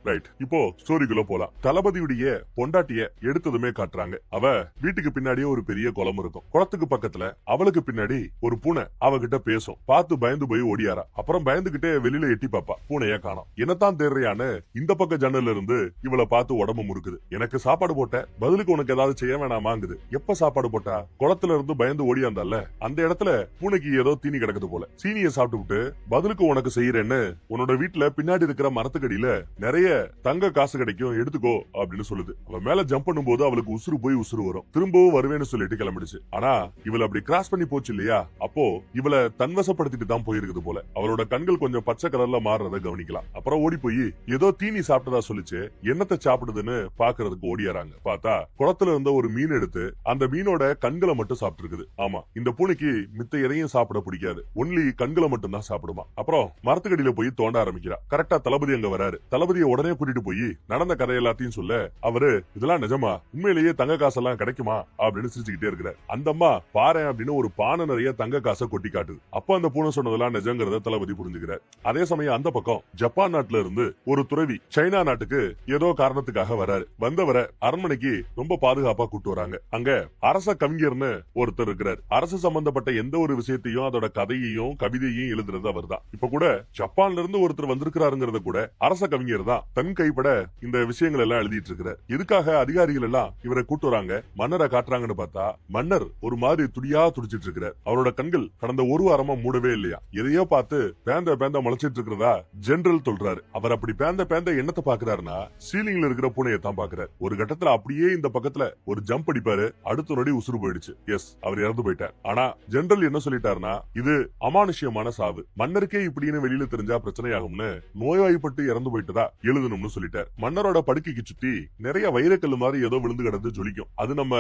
Right. இப்போ ஸ்டோரிக்குள்ள போலாம். தளபதியுடைய பொண்டாட்டிய எடுத்ததுமே காட்டுறாங்க. அவ வீட்டுக்கு பின்னாடியே ஒரு பெரிய குளம் இருக்கும். குளத்துக்கு பக்கத்துல அவளுக்கு பின்னாடி ஒரு பூனை அவகிட்ட பேசும். பார்த்து பயந்து போய் ஓடியாரா. அப்புறம் பயந்துகிட்டே வெளியில எட்டி பாப்பா. பூனைய காணோம். என்னத்தான் தேடுறியான்னு இந்த பக்க ஜன்னல்ல இருந்து இவளை பார்த்து உடம்பு முறுக்குது. எனக்கு சாப்பாடு போட்ட, பதிலுக்கு உனக்கு ஏதாவது செய்ய வேணாமாங்குது. எப்ப சாப்பாடு போட்டா? குளத்துல இருந்து பயந்து ஓடியாந்தால அந்த இடத்துல பூனைக்கு ஏதோ தீனி கிடக்குது போல. சீனியை சாப்பிட்டு பதிலுக்கு உனக்கு செய்யறேன்னு உன்னோட வீட்டுல பின்னாடி இருக்கிற மரத்துக்கடியில நிறைய தங்க காசு கிடைக்கும், எடுத்துக்கோ அப்படின்னு சொல்லுது. அவன் மேல ஜம்ப் பண்ணும் போது அவளுக்கு உசுறு போய் உசுறு வரும். திரும்பவும் வருவேன்னு சொல்லிட்டு கிளம்பிடுச்சு. ஆனா இவள அப்படி கிராஸ் பண்ணி போச்சு இல்லையா, அப்போ இவளை தன்வசப்படுத்திட்டு தான் போயிருக்குது போல. அவளோட கண்கள் கொஞ்சம் பச்சை கலர்ல மாறுறத கவனிக்கலாம். அப்புறம் ஓடி போய் ஏதோ தீனி சாப்பிட்டதா சொல்லிச்சு. என்னத்தை சாப்பிடுதுன்னு பாக்குறதுக்கு ஓடியாராங்க. பார்த்தா குளத்துல இருந்த ஒரு மீன் எடுத்து அந்த மீனோட கண்களை மட்டும் சாப்பிட்டு இருக்குது. ஆமா, இந்த பூனைக்கு மித்த எதையும் சாப்பிட பிடிக்காது. ஒன்லி கண்களை மட்டும் தான் சாப்பிடுமா. அப்புறம் மரத்துக்கடியில போய் தோண்ட ஆரம்பிக்கிறா. கரெக்டா தளபதி அங்க வராரு. தளபதியை உடனே கூட்டிட்டு போய் நடந்த கதை எல்லாத்தையும் சொல்ல, அவரு இதெல்லாம் நிஜமா, உண்மையிலேயே தங்க காசெல்லாம் கிடைக்குமா அப்படின்னு சிரிச்சுக்கிட்டே இருக்கிறார். அந்த அம்மா பாரு அப்படின்னு ஒரு பானை நிறைய தங்க காசை கொட்டி காட்டுது. அப்ப அந்த பூனை சொன்னதெல்லாம் நிஜங்கிறத தளபதி புரிஞ்சுக்கிறார். அதே சமயம் அந்த பக்கம் ஜப்பான் நாட்டுல இருந்து ஒரு துறவி சைனா நாட்டுக்கு ஏதோ காரணத்துக்காக வராரு. வந்தவரை அரண்மனைக்கு ரொம்ப பாதுகாப்பா கூட்டு வராங்க. அங்க அரச கவிஞர்னு ஒருத்தர் இருக்கிறார். அரசு சம்பந்தப்பட்ட எந்த ஒரு விஷயத்தையும் அதோட கதையையும் கவிதையும் எழுதுறது அவர் தான். இப்ப கூட ஜப்பான்ல இருந்து ஒருத்தர் வந்திருக்கிறாருங்கிறத கூட அரச கவிஞர் தான் தன் கைப்பட இந்த விஷயங்கள் எல்லாம் எழுதிட்டு இருக்கிறார். இதுக்காக அதிகாரிகள் எல்லாம் இவரை கூட்டு வராங்க. மன்னரை காட்டுறாங்கன்னு பார்த்தா மன்னர் ஒரு மாதிரி துடியா துடிச்சிட்டு இருக்கிறார். அவரோட கண்கள் கடந்த ஒரு வாரமா மூடவே இல்லையா. எதையோ பார்த்து பேந்த பேந்த முளைச்சிட்டு இருக்கிறதா ஜெனரல் சொல்றாரு. அவர் அப்படி பேந்த பேந்த என்னத்தை பாக்குறாருன்னா சீலிங்ல இருக்கிற பூனையை தான் பாக்குறாரு. ஒரு கட்டத்துல அப்படியே இந்த பக்கத்துல ஒரு ஜம்ப் அடிப்பாரு. அடுத்த நொடி உசுறு போயிடுச்சு. எஸ், அவர் இறந்து போயிட்டார். ஆனா ஜெனரல் என்ன சொல்லிட்டாருன்னா, இது அமானுஷ்யமான சாவு. மன்னருக்கே இப்படின்னு வெளியில தெரிஞ்சா பிரச்சனையாகும்னு நோய்வாய்ப்பட்டு இறந்து போயிட்டதா எழுதணும்னு சொல்லிட்டார். மன்னரோட படுக்கைக்கு சுத்தி நிறைய வைரக்கல்லு மாதிரி ஏதோ விழுந்து கிடந்து ஜொலிக்கும். அது நம்ம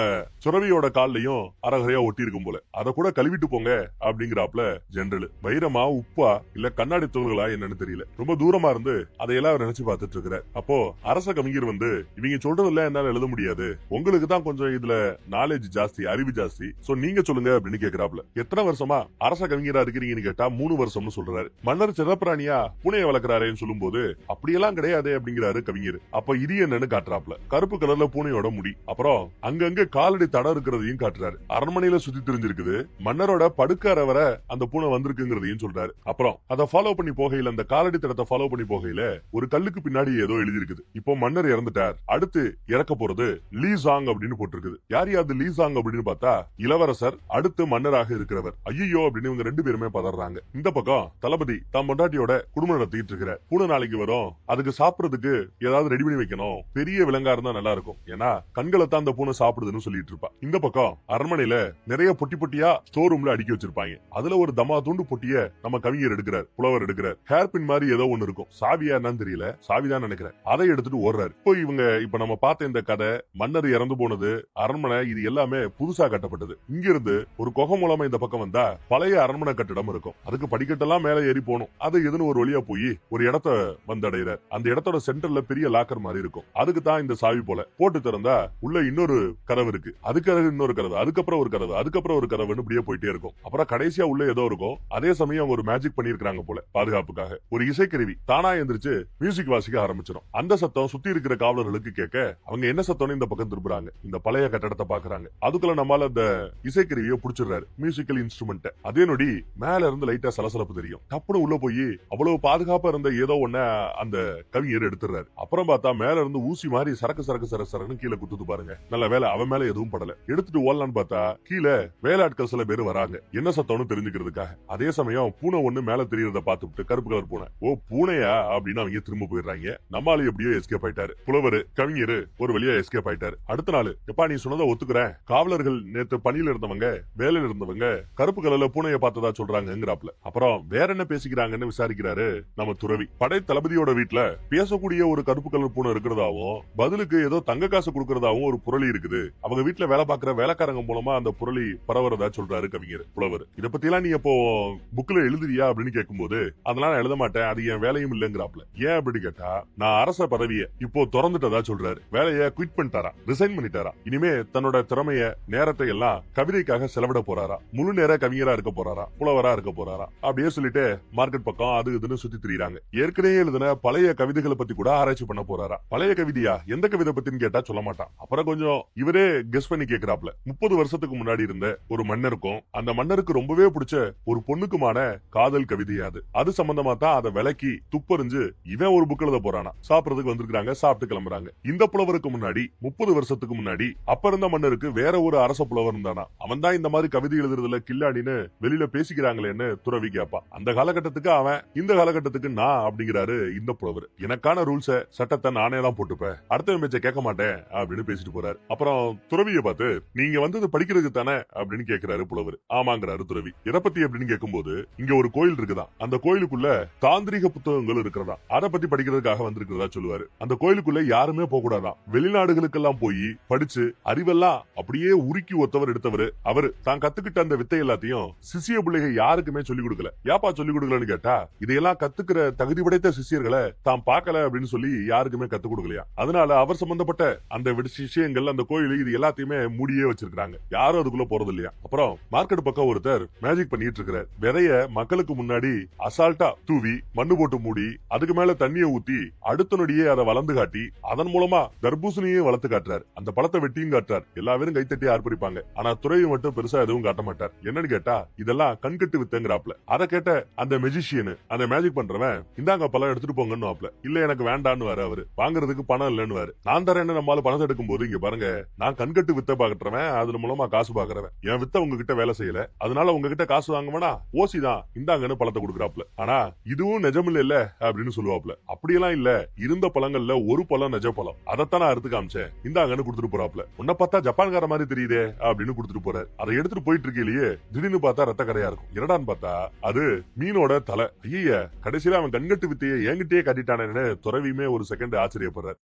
சுரவியோட கால்லையும் அரகரையா ஒட்டி இருக்கும் போல. அதை கூட கழுவிட்டு போங்க அப்படிங்கிறாப்ல ஜெனரல். வைரமா, உப்பா, இல்ல கண்ணாடி தோள்களா என்னன்னு தெரியல. ரொம்ப தூரமா இருந்து அதையெல்லாம் அவர் நினைச்சு பார்த்துட்டு இருக்கிறார். அப்போ அரச கவிஞர் வந்து, இவங்க சொல்றதெல்லாம் என்னால எழுத முடியாது, உங்களுக்கு தான் கொஞ்சம் இதுல நாலேஜ் ஜாஸ்தி, அறிவு ஜாஸ்தி, சோ நீங்க சொல்லுங்க அப்படின்னு கேக்குறாப்ல. எத்தனை வருஷமா அரச கவிஞரா இருக்கிறீங்கன்னு கேட்டா 3 வருஷம்னு சொல்றாரு. மன்னர் செல்லப்பிராணியா பூனையை வளர்க்கிறாரேன்னு சொல்லும் போது அப்படியெல்லாம் கிடையாது அப்படிங்கிறாரு கவிஞர். அப்ப இது என்னன்னு காட்டுறாப்ல. கருப்பு கலர்ல பூனையோட முடி, அப்புறம் அங்கங்க காலடி தடம் இருக்கிறதையும் காட்டுறாரு. அரண்மனையில சுத்தி தெரிஞ்சிருக்குது. மன்னரோட படுக்கறை வர அந்த பூனை வந்திருக்குங்கிறதையும் சொல்றாரு. அப்புறம் அதை ஃபாலோ பண்ணி போகையில, அந்த காலடி தடத்தை ஃபாலோ பண்ணி போகையில ஒரு கல்லுக்கு பின்னாடி ஏதோ எழுதி இருக்குது. இப்போ மன்னர் இறந்துட்டார், அடுத்து இறக்க போறது லீ சாங் அப்படின்னு போட்டிருக்குது. யார் யாரு லீ சாங் அப்படின்னு பார்த்தா இளவரசர், அடுத்து மன்னராக இருக்கிறவர். ஐயோ அப்படின்னு இவங்க 2 பேருமே பதறாங்க. இந்த பக்கம் தளபதி தான் பொண்டாட்டியோட குடும்பம் நடத்திட்டு இருக்கிற. பூனை நாளைக்கு வரும், அதுக்கு சாப்பிடுறதுக்கு ஏதாவது ரெடி பண்ணி வைக்கணும், பெரிய விலங்கா இருந்தா நல்லா இருக்கும், ஏன்னா கண்களை தான் அந்த பூனை சாப்பிடுதுன்னு சொல்லிட்டு இருப்பா. இந்த பக்கம் அரண்மனையில நிறைய பொட்டி பொட்டியா ஸ்டோர் ரூம்ல அடுக்கி வச்சிருப்பாங்க. அதுல ஒரு தமா தூண்டு பொட்டிய நம்ம கவிஞர் எடுக்கிறார், புலவர் எடுக்கிறார். ஹேர் பின் மாதிரி ஏதோ ஒண்ணு இருக்கும், சாவியா என்னன்னு தெரியல, சாவிதான் நினைக்கிறேன். அதை எடுத்துட்டு ஓடுறாரு. இப்போ இப்ப நம்ம பார்த்த இந்த கதை, மன்னர் இறந்து போனது, அரண்மனை, இது எல்லாமே புதுசா கட்டப்பட்டது. இங்க இருந்து ஒரு குகை மூலமா இந்த பக்கம் வந்தா பழைய அரண்மனை கட்டிடம் இருக்கும். அதுக்கு படிக்கட்டெல்லாம் மேல ஏறி போகணும். அது எதுன்னு ஒரு வழியா போய் ஒரு இடத்த வந்தடைகிறார். அந்த இடத்தோட சென்டர்ல பெரிய லாக்கர் மாதிரி இருக்கும். அதுக்கு தான் இந்த சாவி போல. போட்டு திறந்தா உள்ள இன்னொரு கதவு இருக்கு, அதுக்கு இன்னொரு கதவு, அதுக்கப்புறம் ஒரு கதவு, அதுக்கப்புறம் ஒரு கதவுன்னு இப்படியே போயிட்டே இருக்கும். அப்புறம் கடைசியா உள்ள ஏதோ இருக்கும். அதே சமயம் அவங்க ஒரு மேஜிக் பண்ணிருக்காங்க போல. பாதுகாப்புக்காக ஒரு இசைக்கருவி தானா எந்திரிச்சு மியூசிக் வாசிக்க ஆரம்பிச்சிடும். அந்த சத்தம் சுத்தி இருக்கிற காவலர்களுக்கு கேட்க அவங்க என்ன சத்தம்னு இந்த பக்கம் திரும்புறாங்க. இந்த பழைய கட்டடத்தை பாக்குறாங்க. அதுக்குள்ள நம்மால அந்த இசைக்கருவியை புடிச்சிடுறாரு, மியூசிக்கல் இன்ஸ்ட்ருமெண்ட். அதே நொடி மேல இருந்து லைட்டா சலசலப்பு தெரியும். டப்புனு உள்ள போய் அவ்வளவு பாதுகாப்பா இருந்த ஏதோ ஒண்ண அந்த கவிஞர் எடுத்துறாரு. அப்புறம் பார்த்தா மேல இருந்து ஊசி மாதிரி சரக்கு சரக்கு சரக்கு கீழே குத்துது பாருங்க. நல்ல வேலை அவன் மேல எதுவும் படல. எடுத்துட்டு ஓடலான்னு பார்த்தா கீழே வேலையாட்கள் சில பேர் வராங்க, என்ன சத்தம்னு தெரிஞ்சுக்கிறதுக்காக. அதே சமயம் பூனை ஒண்ணு மேல தெரியறத பார்த்துட்டு, கருப்பு கலர் பூனை, ஓ பூனையா அப்படின்னு அவங்க திரும்ப போயிடுறாங்க. நம்மால எப்படியோ எஸ்கேப் ஆயிட்டாரு. புலவர் கவிஞர் ஒரு வழியா எஸ்கேப் ஆயிட்டாரு. அடுத்த நாள், எப்பா நீ சொன்னதை ஒத்துக்கிறேன், காவலர்கள் நேத்து பணியில இருந்தவங்க, வேலையில இருந்தவங்க கருப்பு கலர்ல பூனையை பார்த்ததா சொல்றாங்கிறாப்ல. அப்புறம் வேற என்ன பேசிக்கிறாங்கன்னு விசாரிக்கிறாரு நம்ம துறவி. படை தளபதியோட வீட்டுல பேசக்கூடிய ஒரு கருப்பு கலர் பூனை இருக்கிறதாவும், பதிலுக்கு ஏதோ தங்க காசு கொடுக்கறதாவும் ஒரு புரளி இருக்குது. அவங்க வீட்டுல வேலை பார்க்கிற வேலைக்காரங்க மூலமா அந்த புரளி பரவறதா சொல்றாரு கவிஞர் புலவர். இத பத்தி எல்லாம் நீ எப்போ புக்ல எழுதுறியா அப்படின்னு கேட்கும்போது, அதெல்லாம் நான் எழுத மாட்டேன், அது என் வேலையும் இல்லங்கிறாப்ல. ஏன் அப்படின்னு கேட்டா, நான் அரச பதவியை இப்போ திறந்துட்டதா சொல்றாரு. வேலையை குவிட் பண்ணிட்டாரா, ரிசைன் பண்ணிட்டாரா. இனிமே தன்னோட திறமைய, நேரத்தை எல்லாம் கவிதைக்காக செலவிட போறாரா, முழு நேர கவிஞரா இருக்க போறாரா, புலவரா இருக்க போறாரா. அப்படியே சொல்லிட்டு மார்க்கெட் பக்கம் அது இதுன்னு சுத்தி திரியிறாங்க. ஏற்கனவே எழுதின பழைய கவிதை கவிதைகளை பத்தி கூட ஆராய்ச்சி பண்ண போறாரா. பழைய கவிதையா, எந்த கவிதை பத்தின்னு கேட்டா சொல்ல மாட்டான். அப்புறம் கொஞ்சம் இவரே கெஸ் பண்ணி கேக்குறாப்ல. 30 வருஷத்துக்கு முன்னாடி இருந்த ஒரு மன்னருக்கும் அந்த மன்னருக்கு ரொம்பவே பிடிச்ச ஒரு பொண்ணுக்குமான காதல் கவிதையா அது சம்பந்தமா தான் அதை விலக்கி துப்பறிஞ்சு இவன் ஒரு புக் எழுத போறானா. சாப்பிடறதுக்கு வந்திருக்காங்க, சாப்பிட்டு கிளம்புறாங்க. இந்த புலவருக்கு முன்னாடி 30 வருஷத்துக்கு முன்னாடி அப்ப இருந்த மன்னருக்கு வேற ஒரு அரச புலவர் இருந்தானா. அவன் தான் இந்த மாதிரி கவிதை எழுதுறதுல கில்லாடின்னு வெளியில பேசிக்கிறாங்களேன்னு துறவி கேப்பா. அந்த காலகட்டத்துக்கு அவன், இந்த காலகட்டத்துக்கு நான் அப்படிங்கிறாரு இந்த புலவர். எனக்கான ரூல்ஸ, சட்டத்தை நானே தான் போட்டுப்பேன், அடுத்தவன் பேச்ச கேட்க மாட்டேன் அப்படின்னு பேசிட்டு போறாரு. அப்புறம் துறவியை பார்த்து, நீங்க வந்தது படிக்கிறதுக்கு தானே அப்படின்னு கேட்கிறாரு புலவர். ஆமாங்கிறாரு துறவி. எதை பத்தி அப்படின்னு கேட்கும்போது, இங்க ஒரு கோயில் இருக்குதான், அந்த கோயிலுக்குள்ள தாந்திரிக புத்தகங்கள் இருக்கிறதா, அதை பத்தி படிக்கிறதுக்காக வந்திருக்கிறதா சொல்லுவாரு. அந்த கோயிலுக்குள்ள யாருமே போக கூடாதான், வெளிநாடுகளுக்கெல்லாம் போய் படிச்சு அறிவெல்லாம் அப்படியே உருக்கி ஒத்தவர் எடுத்தவர் அவரு. தான் கத்துக்கிட்ட அந்த வித்தை எல்லாத்தையும் சிசிய பிள்ளைக யாருக்குமே சொல்லிக் கொடுக்கல. யாப்பா சொல்லிக் கொடுக்கலன்னு கேட்டா, இதையெல்லாம் கத்துக்கிற தகுதி படைத்த சிஷியர்களை தான் பார்க்கல அப்படின்னு சொல்லி யாருக்குமே கத்துக் கொடுக்கலையா. அதனால அவர் சம்பந்தப்பட்ட அந்த விஷயங்கள், அந்த கோயில், இது எல்லாத்தையுமே மூடியே வச்சிருக்காங்க. யாரும் அதுக்குள்ள போறது இல்லையா. அப்புறம் மார்க்கெட் பக்கம் ஒருத்தர் மேஜிக் பண்ணிட்டு இருக்கிறார். விதைய மக்களுக்கு முன்னாடி அசால்ட்டா தூவி மண்ணு போட்டு மூடி அதுக்கு மேல தண்ணியை ஊத்தி அடுத்த நொடியே அதை வளர்ந்து காட்டி அதன் மூலமா தர்பூசணியே வளர்த்து காட்டுறாரு. அந்த பழத்தை வெட்டியும் காட்டுறாரு. எல்லா பேரும் கைத்தட்டி ஆர்ப்பரிப்பாங்க. ஆனா துறையை மட்டும் பெருசா எதுவும் காட்ட மாட்டார். என்னன்னு கேட்டா, இதெல்லாம் கண்கட்டு வித்தங்கிறாப்ல. அதை கேட்ட அந்த மெஜிஷியன், அந்த மேஜிக் பண்றவன், இந்தாங்க பழம் எடுத்துட்டு போங்கன்னு வாப்ல. இல்ல எனக்கு வேண்டான்னு வாரு அவரு. வாங்குறதுக்கு பணம் இல்லன்னு வாரு. நான் தரேன்னு நம்மளால பணத்தை எடுக்கும் போது, இங்க பாருங்க, நான் கண்கட்டு வித்த பாக்குறவன், அது மூலமா காசு பாக்குறவன். என் வித்த உங்ககிட்ட வேலை செய்யல, அதனால உங்ககிட்ட காசு வாங்குவனா ஓசி தான், இந்தாங்கன்னு பழத்தை கொடுக்குறாப்ல. ஆனா இதுவும் நிஜம் இல்ல அப்படின்னு சொல்லுவாப்ல. அப்படியெல்லாம் இல்ல, இருந்த பழங்கள்ல ஒரு பழம் நிஜ பழம், அதைத்தான் நான் எடுத்து காமிச்சேன், இந்தாங்கன்னு கொடுத்துட்டு போறாப்ல. உன்னை பார்த்தா ஜப்பான்கார மாதிரி தெரியுதே அப்படின்னு கொடுத்துட்டு போறாரு. அதை எடுத்துட்டு போயிட்டு இருக்கையிலேயே திடீர்னு பார்த்தா ரத்த கரையா இருக்கும். என்னடான்னு பார்த்தா அது மீனோட தலை. ஐய, கடைசியில அவன் கண்கட்டு வித்தையை என்கிட்டயே காட்டிட்டானேன்னு துறவியுமே ஒரு செகண்ட் ஆச்சரியப்படுறாரு.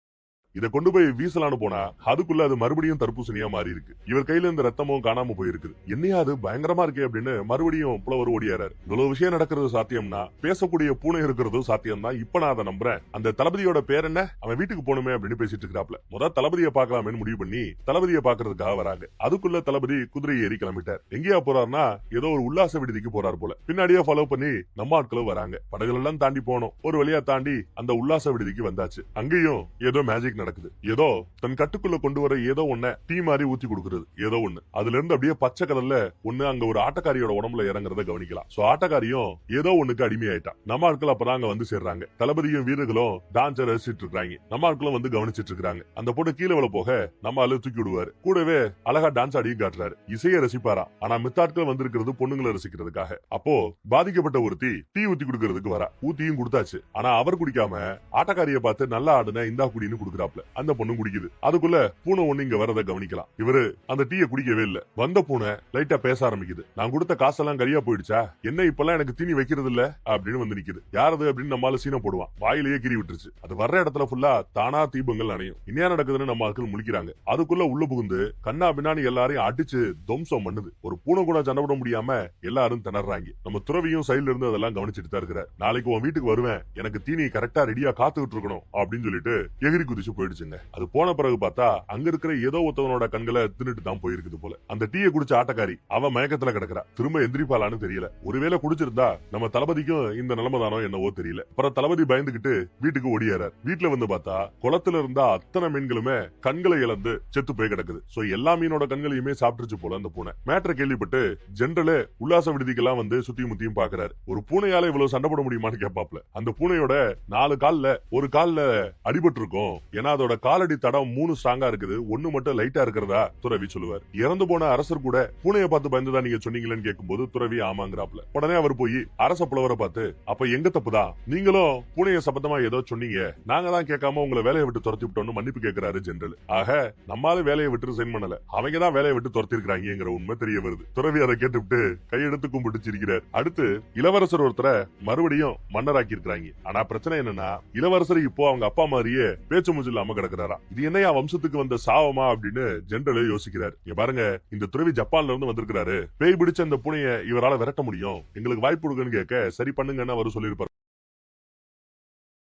இதை கொண்டு போய் வீசலான்னு போனா அதுக்குள்ள அது மறுபடியும் தர்பூசணியா மாறி இருக்கு. இவர் கையில இந்த ரத்தமும் காணாம போயிருக்கு. என்னையா அது பயங்கரமா இருக்கே அப்படின்னு மறுபடியும் புலவர் ஓடியாரு. இவ்வளவு விஷயம் நடக்கிறது சாத்தியம்னா பேசக்கூடிய பூனை இருக்கிறதும் சாத்தியம் தான். இப்ப நான் அதை நம்புறேன். அந்த தளபதியோட பேர் என்ன, அவன் வீட்டுக்கு போகணுமே அப்படின்னு பேசிட்டு இருக்கிறாப்ல. முதல் தளபதியை பார்க்கலாமேன்னு முடிவு பண்ணி தளபதியை பாக்குறதுக்காக வராங்க. அதுக்குள்ள தளபதி குதிரை ஏறி கிளம்பிட்டார். எங்கேயா போறாருன்னா ஏதோ ஒரு உல்லாச விடுதிக்கு போறாரு போல. பின்னாடியே ஃபாலோ பண்ணி நம்ம ஆட்களும் வராங்க. படகுகள் எல்லாம் தாண்டி போனோம். ஒரு வழியா தாண்டி அந்த உல்லாச விடுதிக்கு வந்தாச்சு. அங்கேயும் ஏதோ மேஜிக் நடக்குது. ஏதோ தன் கட்டுக்குள்ள கொண்டு வர ஏதோ ஒண்ண டீ மாதிரி ஊத்தி கொடுக்கிறது. ஏதோ ஒண்ணு அதுல இருந்து அப்படியே பச்சை கலர்ல ஒண்ணு அங்க ஒரு ஆட்டக்காரியோட உடம்புல இறங்குறத கவனிக்கலாம். சோ ஆட்டக்காரியும் ஏதோ ஒண்ணுக்கு அடிமையாயிட்டா. நம்ம ஆட்கள் அப்பதான் அங்க வந்து சேர்றாங்க. தளபதியும் வீரர்களும் டான்ஸை ரசிச்சிட்டு இருக்காங்க. நம்ம ஆட்களும் வந்து கவனிச்சிட்டு இருக்காங்க. அந்த பொண்ணு கீழே விழ போக நம்ம ஆளு தூக்கி விடுவாரு. கூடவே அழகா டான்ஸ் ஆடியும் காட்டுறாரு. இசையை ரசிப்பாரா. ஆனா மித்தாட்கள் வந்திருக்கிறது பொண்ணுங்களை ரசிக்கிறதுக்காக. அப்போ பாதிக்கப்பட்ட ஒருத்தி டீ ஊத்தி கொடுக்கறதுக்கு வரா. ஊத்தியும் கொடுத்தாச்சு. ஆனா அவர் குடிக்காம ஆட்டக்காரியை பார்த்து நல்லா ஆடுன இந்தா குடின்னு கொடுக்குறாப்ல. அந்த பொண்ணு குடிக்குது. அதுக்குள்ள பூனை ஒண்ணு இங்க வரத கவனிக்கலாம். இவரு அந்த டீயை குடிக்கவே இல்ல. வந்த பூனை லைட்டா பேச ஆரம்பிக்குது. நான் கொடுத்த காசெல்லாம் கரியா போயிடுச்சா, என்ன இப்பெல்லாம் எனக்கு தீனி வைக்கிறது இல்ல அப்படின்னு வந்து நிக்குது. யாரது அப்படின்னு நம்மால சீனை போடுவான். வாயிலேயே கிரி விட்டுருச்சு. அது வர்ற இடத்துல ஃபுல்லா தானா தீபங்கள் அணையும். என்ன நடக்குதுன்னு நம்ம ஆட்கள் முழிக்கிறாங்க. அதுக்குள்ள உள்ள புகுந்து கண்ணா பின்னாடி எல்லாரையும் அடிச்சு துவம்சம் பண்ணுது. ஒரு பூனை கூட சண்டை போட முடியாம எல்லாரும் திணறாங்க. நம்ம துறவியும் சைடுல இருந்து அதெல்லாம் கவனிச்சுட்டு தான் இருக்கிறார். நாளைக்கு உன் வீட்டுக்கு வருவேன், எனக்கு தீனி கரெக்டா ரெடியா காத்துக்கிட்டு இருக்கணும் அப்படின்னு சொல்லிட்டு எகிரி குதிச்சு போயிடுச்சுங்க. அது போன பிறகு பார்த்தா அங்க இருக்கிற ஏதோ ஒருத்தவனோட கண்களை தின்னுட்டு தான் போயிருக்குது போல. அந்த டீயை குடிச்ச ஆட்டக்காரி அவ மயக்கத்துல கிடக்குறா. திரும்ப எந்திரிப்பாளான்னு தெரியல. ஒருவேளை குடிச்சிருந்தா நம்ம தளபதிக்கும் இந்த நிலைமை தானோ என்னவோ தெரியல. அப்புறம் தளபதி பயந்துகிட்டு வீட்டுக்கு ஓடியாரு. வீட்டுல வந்து பார்த்தா குளத்துல இருந்தா அத்தனை மீன்களுமே கண்களை இழந்து செத்து போய் கிடக்குது. சோ எல்லா மீனோட கண்களையுமே சாப்பிட்டுச்சு போல அந்த பூனை. மேட்டரை கேள்விப்பட்டு ஜெனரலே உல்லாச விடுதிக்கெல்லாம் வந்து சுத்தியும் முத்தியும் பாக்குறாரு. ஒரு பூனையால இவ்வளவு சண்டை போட முடியுமான்னு கேட்பாப்ல. அந்த பூனையோட 4 கால்ல ஒரு கால்ல அடிபட்டு இருக்கும். ஏன்னா அதோட காலடி தடம் 3 ஸ்ட்ராங்கா இருக்குது, ஒண்ணு மட்டும் லைட்டா இருக்கிறதா துறவி சொல்லுவார். இறந்து போன அரசர் கூட பூனையை பார்த்து பயந்துதான் நீங்க சொன்னீங்களேன்னு கேட்கும்போது துறவி ஆமாங்கிறாப்ல. உடனே அவர் போய் அரச புலவரை பார்த்து, அப்ப எங்க தப்புதான், நீங்களும் பூனைய சம்பந்தமா ஏதோ சொன்னீங்க, நாங்க தான் கேட்காம உங்களை வேலையை விட்டு துரத்தி விட்டோம்னு மன்னிப்பு கேட்கிறாரு ஜெனரல். ஆக நம்மால வேலையை விட்டு சைன் பண்ணல, அவங்க தான் வேலையை விட்டு துரத்தி இருக்கிறாங்கிற உண்மை தெரிய வருது. துறவி அதை கேட்டுவிட்டு கையெடுத்து கும்பிட்டு சிரிக்கிறார். அடுத்து இளவரசர் ஒருத்தரை மறுபடியும் மன்னராக்கி இருக்கிறாங்க. ஆனா பிரச்சனை என்னன்னா இளவரசர் இப்போ அவங்க அப்பா மாதிரியே பேச்சு மூச்சு இல்லாம கிடக்குறாரா. இது என்னையா வம்சத்துக்கு வந்த சாவமா அப்படின்னு ஜெனரலே யோசிக்கிறார். இங்க பாருங்க, இந்த துறவி ஜப்பான்ல இருந்து வந்திருக்கிறாரு. பேய் பிடிச்ச அந்த பூனையை இவரால விரட்ட முடியும், எங்களுக்கு வாய்ப்பு கொடுங்கன்னு கேட்க சரி பண்ணுங்கன்னு அவர் சொல்லியிருப்பார்.